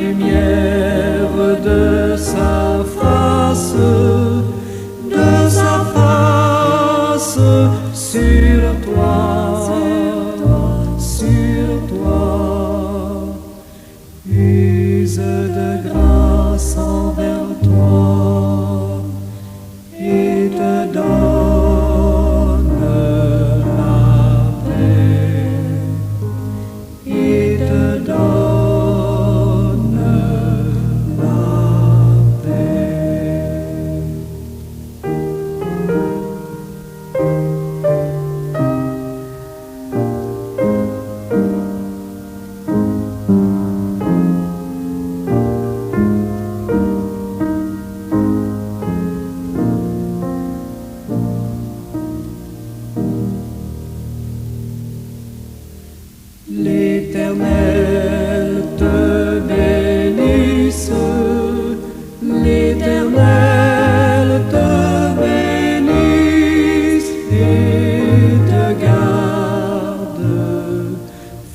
lumière de sa face sur toi, use de grâce envers toi et te donne la paix, et te donne la paix. L'Éternel te bénisse, l'Éternel te bénisse et te garde,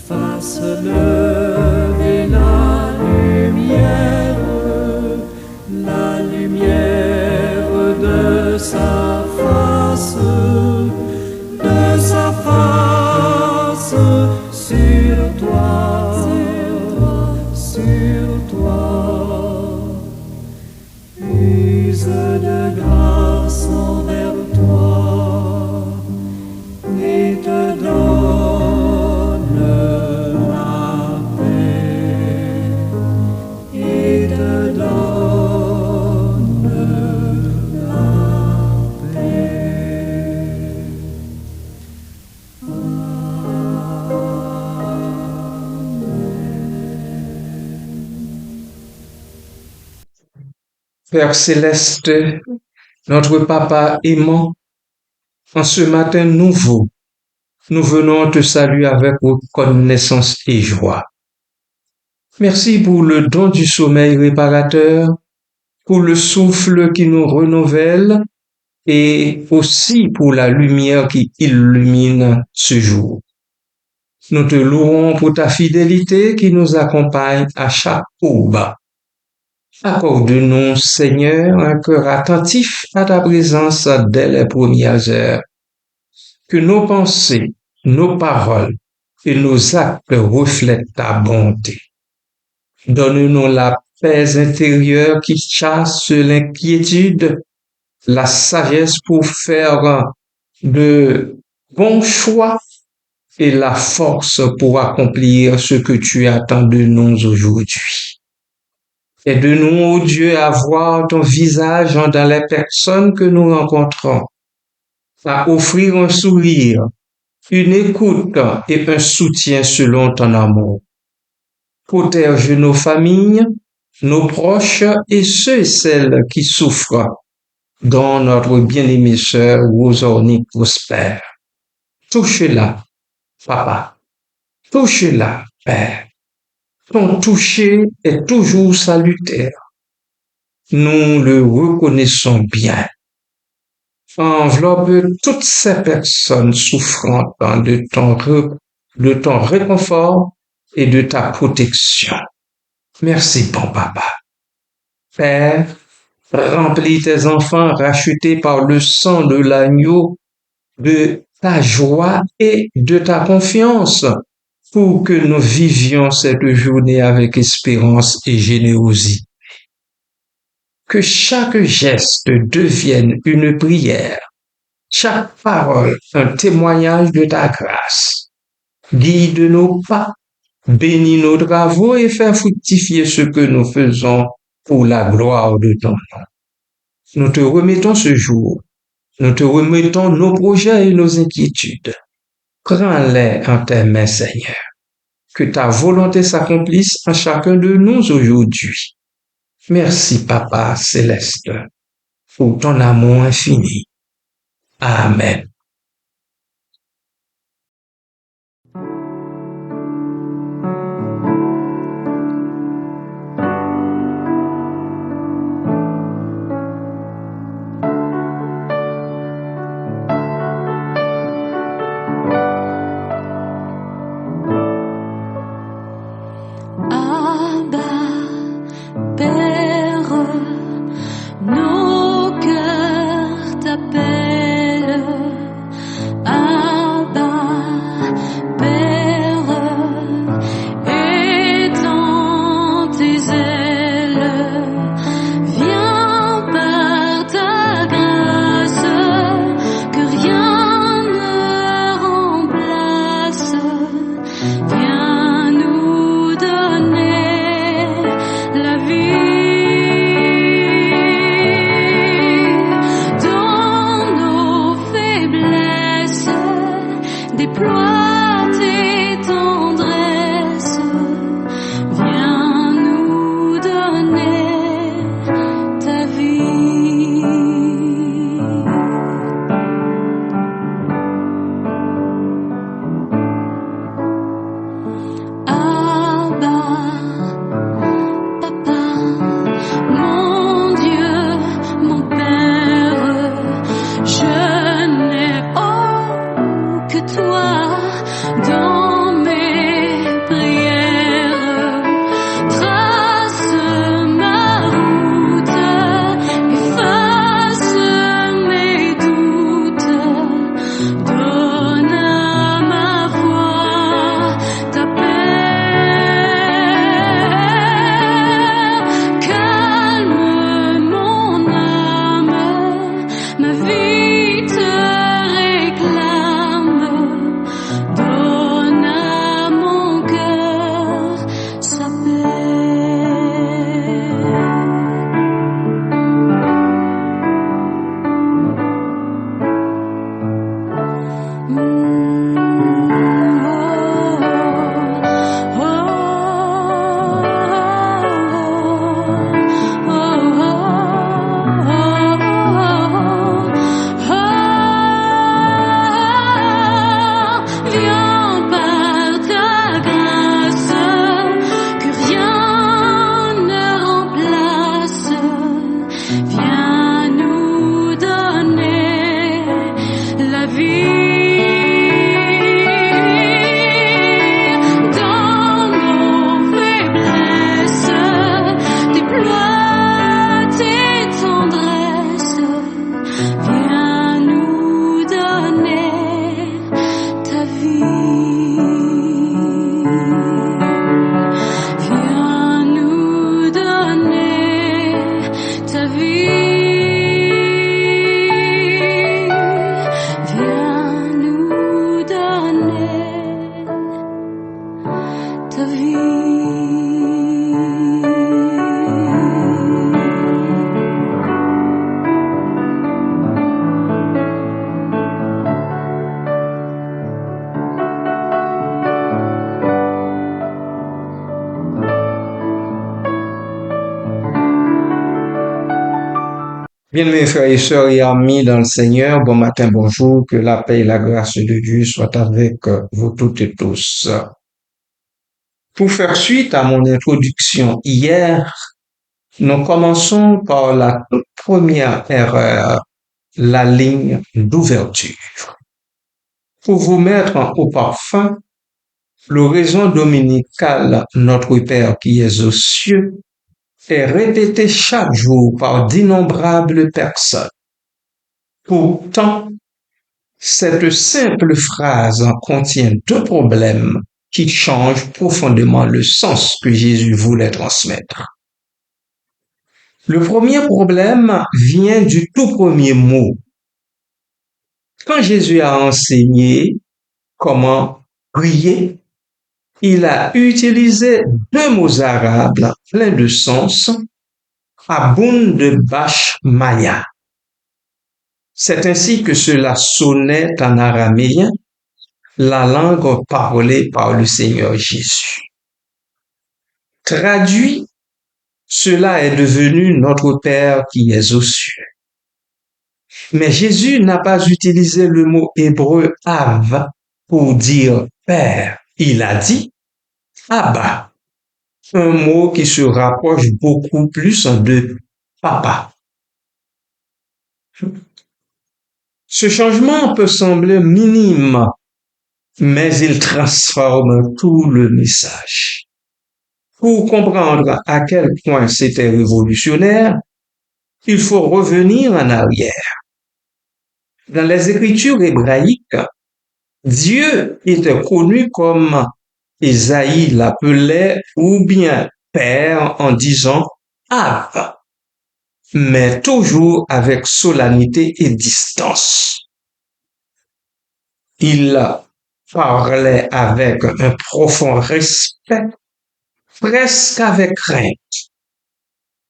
fasse lever la lumière de sa face sur toi, use de grâce envers toi et te donne la paix, et te donne la paix. Père céleste, notre Papa aimant, en ce matin nouveau, nous venons te saluer avec reconnaissance et joie. Merci pour le don du sommeil réparateur, pour le souffle qui nous renouvelle et aussi pour la lumière qui illumine ce jour. Nous te louons pour ta fidélité qui nous accompagne à chaque aube. Accorde-nous, Seigneur, un cœur attentif à ta présence dès les premières heures. Que nos pensées, nos paroles et nos actes reflètent ta bonté. Donne-nous la paix intérieure qui chasse l'inquiétude, la sagesse pour faire de bons choix et la force pour accomplir ce que tu attends de nous aujourd'hui. Aide-nous, ô Dieu, à voir ton visage dans les personnes que nous rencontrons, à offrir un sourire, une écoute et un soutien selon ton amour. Protège nos familles, nos proches et ceux et celles qui souffrent, dont notre bien-aimée sœur Rosornique Prosper. Touche-la, Papa. Touche-la, Père. Ton toucher est toujours salutaire. Nous le reconnaissons bien. Enveloppe toutes ces personnes souffrant de ton réconfort et de ta protection. Merci, bon Papa. Père, remplis tes enfants rachetés par le sang de l'agneau de ta joie et de ta confiance pour que nous vivions cette journée avec espérance et générosité. Que chaque geste devienne une prière, chaque parole un témoignage de ta grâce. Guide nos pas, bénis nos travaux et fais fructifier ce que nous faisons pour la gloire de ton nom. Nous te remettons ce jour, nous te remettons nos projets et nos inquiétudes. Prends-les en tes mains, Seigneur. Que ta volonté s'accomplisse en chacun de nous aujourd'hui. Merci, Papa céleste, pour ton amour infini. Amen. Abba, vie. Bien, mes frères et sœurs et amis dans le Seigneur, bon matin, bonjour, que la paix et la grâce de Dieu soient avec vous toutes et tous. Pour faire suite à mon introduction hier, nous commençons par la toute première erreur, la ligne d'ouverture. Pour vous mettre au parfum, l'oraison dominicale Notre Père qui es aux cieux est répétée chaque jour par d'innombrables personnes. Pourtant, cette simple phrase contient deux problèmes qui changent profondément le sens que Jésus voulait transmettre. Le premier problème vient du tout premier mot. Quand Jésus a enseigné comment prier, il a utilisé deux mots arabes pleins de sens, Aboun de Bash Maya. C'est ainsi que cela sonnait en araméen, la langue parlée par le Seigneur Jésus. Traduit, cela est devenu notre Père qui est aux cieux. Mais Jésus n'a pas utilisé le mot hébreu Av pour dire Père. Il a dit Abba, un mot qui se rapproche beaucoup plus de Papa. Ce changement peut sembler minime, mais il transforme tout le message. Pour comprendre à quel point c'était révolutionnaire, il faut revenir en arrière. Dans les Écritures hébraïques, Dieu était connu comme Ésaïe l'appelait ou bien Père en disant Av, mais toujours avec solennité et distance. Il parlait avec un profond respect, presque avec crainte.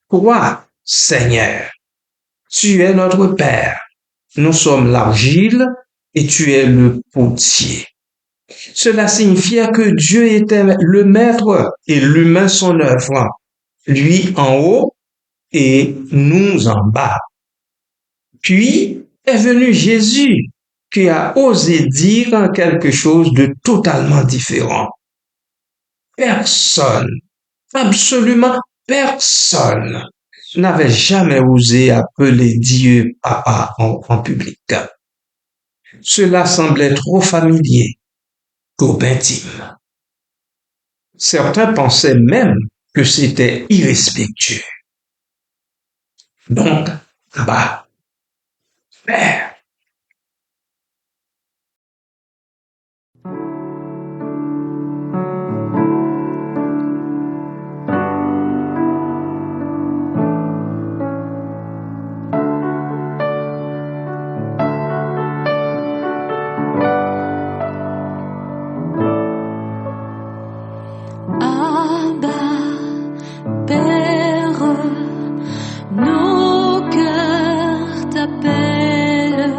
Toi, Seigneur, tu es notre Père. Nous sommes l'argile et tu es le potier. Cela signifiait que Dieu était le maître et l'humain son œuvre, lui en haut et nous en bas. Puis est venu Jésus qui a osé dire quelque chose de totalement différent. Personne, absolument personne, n'avait jamais osé appeler Dieu Papa en public. Cela semblait trop familier, trop intime. Certains pensaient même que c'était irrespectueux. Donc, Abba, Père. Père, nos cœurs t'appellent.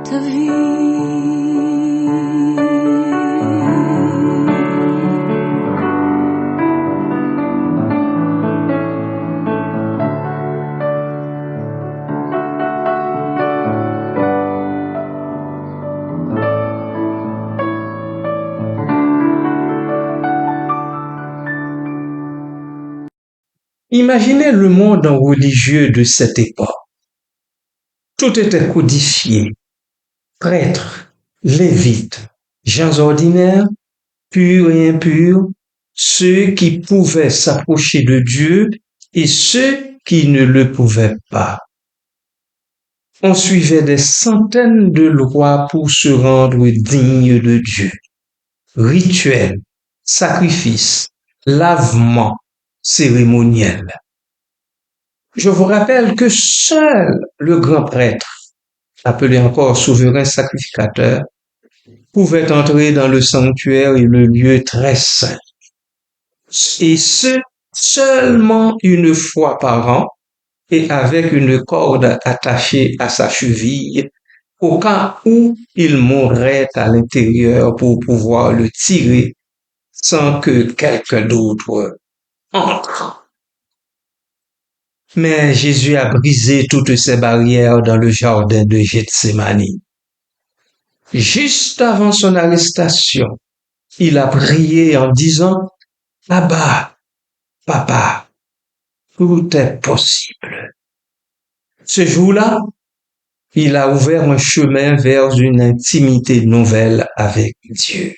ta vie. Imaginez le monde religieux de cette époque. Tout était codifié. Prêtres, lévites, gens ordinaires, purs et impurs, ceux qui pouvaient s'approcher de Dieu et ceux qui ne le pouvaient pas. On suivait des centaines de lois pour se rendre digne de Dieu. Rituels, sacrifices, lavements, cérémoniels. Je vous rappelle que seul le grand prêtre, appelé encore souverain sacrificateur, pouvait entrer dans le sanctuaire et le lieu très saint. Et ce, seulement une fois par an et avec une corde attachée à sa cheville, au cas où il mourrait à l'intérieur pour pouvoir le tirer sans que quelqu'un d'autre entre. Mais Jésus a brisé toutes ces barrières dans le jardin de Gethsémani. Juste avant son arrestation, il a prié en disant « Abba, Papa, tout est possible ». Ce jour-là, il a ouvert un chemin vers une intimité nouvelle avec Dieu.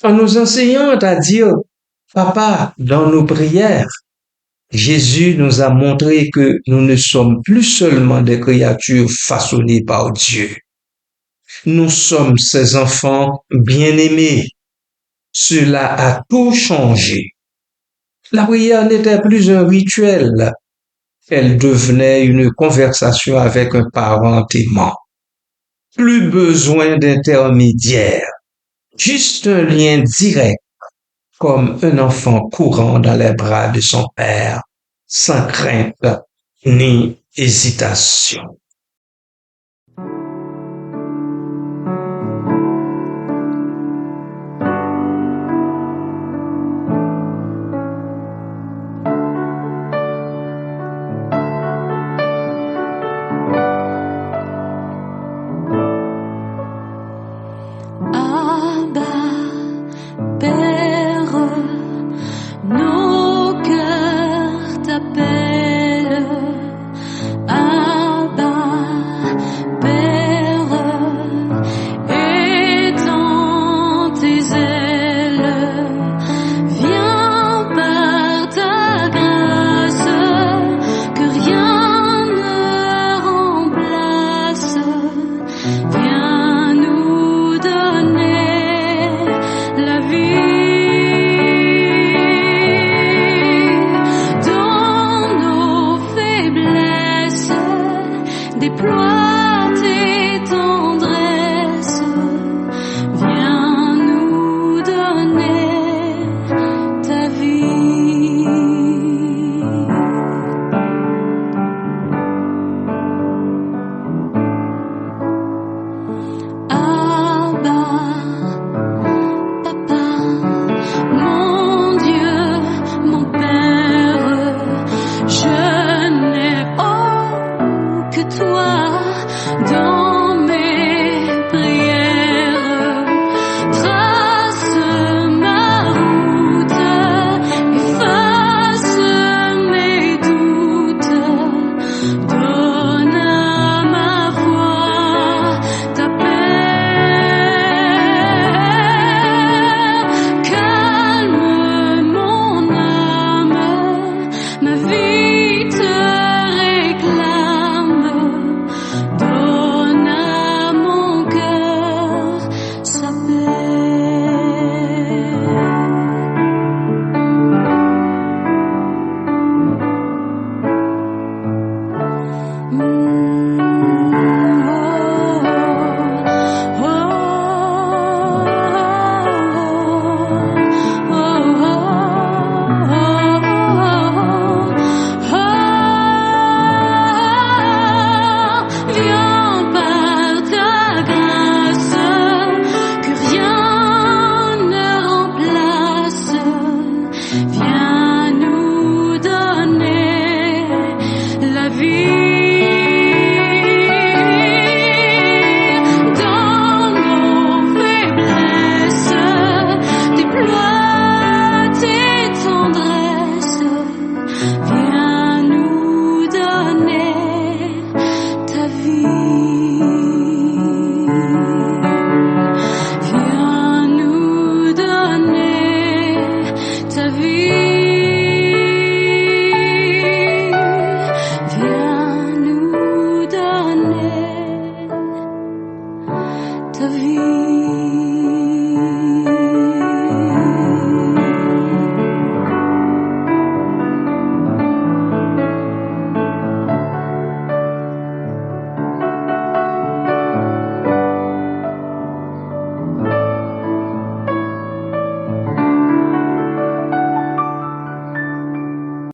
En nous enseignant à dire « Papa » dans nos prières, Jésus nous a montré que nous ne sommes plus seulement des créatures façonnées par Dieu. Nous sommes ses enfants bien-aimés. Cela a tout changé. La prière n'était plus un rituel. Elle devenait une conversation avec un parent aimant. Plus besoin d'intermédiaire. Juste un lien direct, comme un enfant courant dans les bras de son père, sans crainte ni hésitation. ta vie.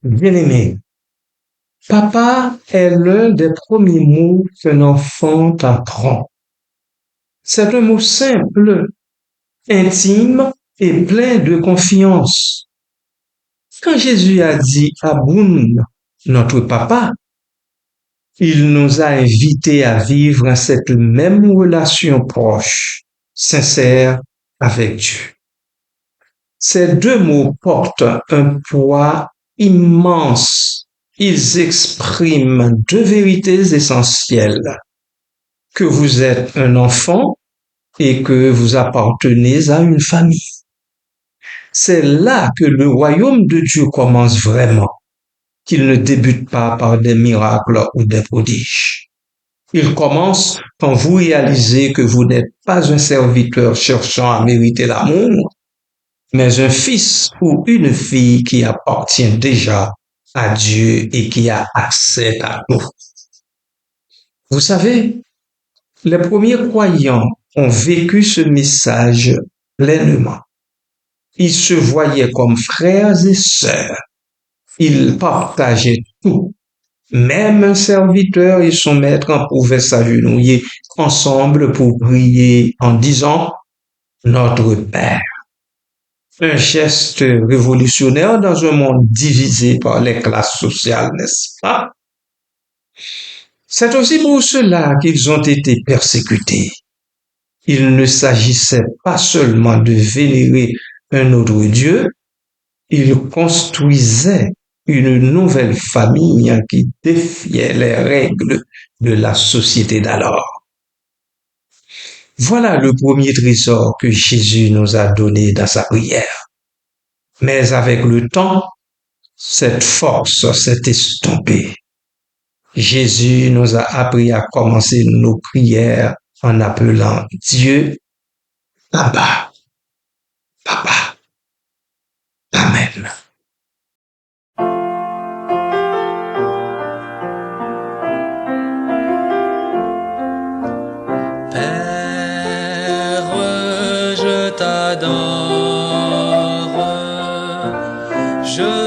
Bien-aimé, papa est l'un des premiers mots qu'un enfant apprend. C'est un mot simple, intime et plein de confiance. Quand Jésus a dit Aboun, notre papa, il nous a invités à vivre cette même relation proche, sincère avec Dieu. Ces deux mots portent un poids immense. Ils expriment deux vérités essentielles. Que vous êtes un enfant et que vous appartenez à une famille. C'est là que le royaume de Dieu commence vraiment, qu'il ne débute pas par des miracles ou des prodiges. Il commence quand vous réalisez que vous n'êtes pas un serviteur cherchant à mériter l'amour, mais un fils ou une fille qui appartient déjà à Dieu et qui a accès à tout. Vous savez, les premiers croyants ont vécu ce message pleinement. Ils se voyaient comme frères et sœurs. Ils partageaient tout. Même un serviteur et son maître pouvaient s'agenouiller ensemble pour prier en disant Notre Père. Un geste révolutionnaire dans un monde divisé par les classes sociales, n'est-ce pas? C'est aussi pour cela qu'ils ont été persécutés. Il ne s'agissait pas seulement de vénérer un autre Dieu, ils construisaient une nouvelle famille qui défiait les règles de la société d'alors. Voilà le premier trésor que Jésus nous a donné dans sa prière. Mais avec le temps, cette force s'est estompée. Jésus nous a appris à commencer nos prières en appelant Dieu Abba, Papa. Amen. Père, je t'adore, je